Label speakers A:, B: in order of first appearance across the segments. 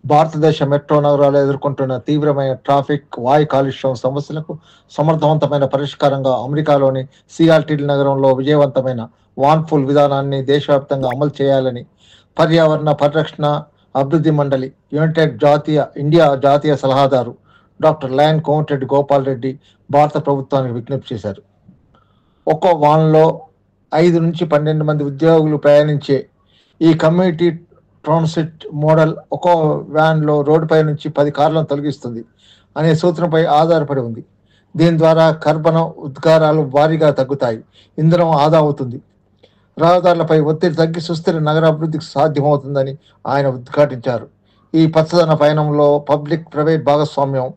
A: భారతదేశ మెట్రో నగరాలు ఎదుర్కొంటున్న తీవ్రమైన ట్రాఫిక్, వాయు కాలుష్యం సమస్యలకు సమర్థవంతమైన పరిష్కారంగా అమెరికాలోని సియాటిల్ నగరంలో విజయవంతమైన వాన్ఫుల్ విధానాన్ని దేశవ్యాప్తంగా అమలు చేయాలని పర్యావరణ పరిరక్షణ అభివృద్ధి మండలి ఇండియా జాతీయ సలహాదారు డాక్టర్ లయన్ కోమటిరెడ్డి గోపాల్ రెడ్డి భారత ప్రభుత్వానికి విజ్ఞప్తి చేశారు. ఒక్కో వాన్లో 5 నుంచి 12 మంది ఉద్యోగులు ప్రయాణించే ఈ కమ్యూనిటీ ట్రాన్సిట్ మోడల్ ఒక్కో వ్యాన్లో రోడ్డుపై నుంచి 10 కార్లను తొలగిస్తుంది అనే సూత్రంపై ఆధారపడి ఉంది. దీని ద్వారా కర్బనం ఉద్గారాలు భారీగా తగ్గుతాయి, ఇంధనం ఆదా అవుతుంది, రహదారులపై ఒత్తిడి తగ్గి సుస్థిర నగరాభివృద్ధికి సాధ్యమవుతుందని ఆయన ఉద్ఘాటించారు. ఈ పచ్చదన పయనంలో పబ్లిక్ ప్రైవేట్ భాగస్వామ్యం,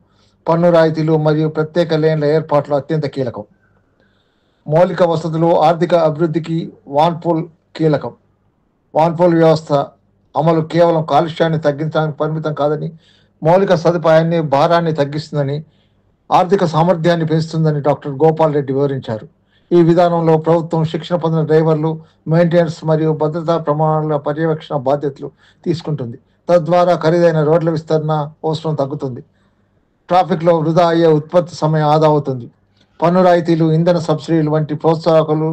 A: పన్ను రాయితీలు మరియు ప్రత్యేక లేన్ల ఏర్పాట్లు అత్యంత కీలకం. మౌలిక వసతులు ఆర్థిక అభివృద్ధికి వాన్పూల్ కీలకం. వాన్పూల్ వ్యవస్థ అమలు కేవలం కాలుష్యాన్ని తగ్గించడానికి పరిమితం కాదని, మౌలిక సదుపాయాన్ని భారాన్ని తగ్గిస్తుందని, ఆర్థిక సామర్థ్యాన్ని పెంచుతుందని డాక్టర్ గోపాల్ రెడ్డి వివరించారు. ఈ విధానంలో ప్రభుత్వం శిక్షణ పొందిన డ్రైవర్లు, మెయింటెనెన్స్ మరియు భద్రతా ప్రమాణాల పర్యవేక్షణ బాధ్యతలు తీసుకుంటుంది. తద్వారా ఖరీదైన రోడ్ల విస్తరణ అవసరం తగ్గుతుంది, ట్రాఫిక్లో వృధా అయ్యే ఉత్పత్తి సమయం ఆదా అవుతుంది. పన్ను రాయితీలు, ఇంధన సబ్సిడీలు వంటి ప్రోత్సాహకాలు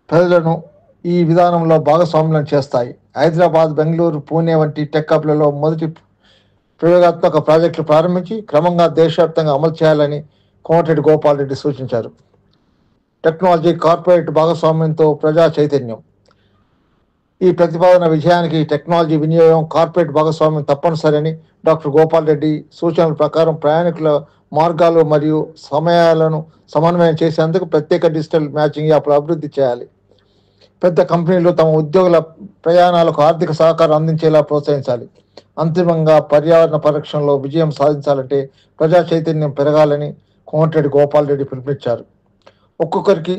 A: ప్రజలను ఈ విధానంలో భాగస్వామ్యం చేస్తాయి. హైదరాబాద్, బెంగళూరు, పూణే వంటి టెక్ హబ్లలో మొదటి ప్రయోగాత్మక ప్రాజెక్టులు ప్రారంభించి క్రమంగా దేశవ్యాప్తంగా అమలు చేయాలని కోమటిరెడ్డి గోపాల్ రెడ్డి సూచించారు. టెక్నాలజీ, కార్పొరేట్ భాగస్వామ్యంతో ప్రజా చైతన్యం. ఈ ప్రతిపాదన విజయానికి టెక్నాలజీ వినియోగం, కార్పొరేట్ భాగస్వామ్యం తప్పనిసరి అని డాక్టర్ గోపాల్ రెడ్డి సూచనల ప్రకారం ప్రయాణికుల మార్గాలు మరియు సమయాలను సమన్వయం చేసేందుకు ప్రత్యేక డిజిటల్ మ్యాచింగ్ యాప్లు అభివృద్ధి చేయాలి. పెద్ద కంపెనీలు తమ ఉద్యోగుల ప్రయాణాలకు ఆర్థిక సహకారం అందించేలా ప్రోత్సహించాలి. అంతిమంగా పర్యావరణ పరిరక్షణలో విజయం సాధించాలంటే ప్రజా చైతన్యం పెరగాలని కోమటిరెడ్డి గోపాల్ రెడ్డి పిలుపునిచ్చారు. ఒక్కొక్కరికి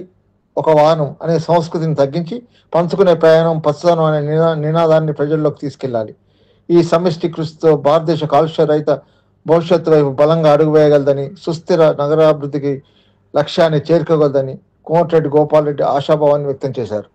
A: ఒక వాహనం అనే సంస్కృతిని తగ్గించి పంచుకునే ప్రయాణం, పచ్చదనం అనే నినాదాన్ని ప్రజల్లోకి తీసుకెళ్లాలి. ఈ సమిష్టి కృషితో భారతదేశ కాలుష్య రహిత భవిష్యత్తు వైపు బలంగా అడుగు వేయగలదని, సుస్థిర నగరాభివృద్ధికి లక్ష్యాన్ని చేరుకోగలదని కోమటిరెడ్డి గోపాల్ రెడ్డి ఆశాభావాన్ని వ్యక్తం చేశారు.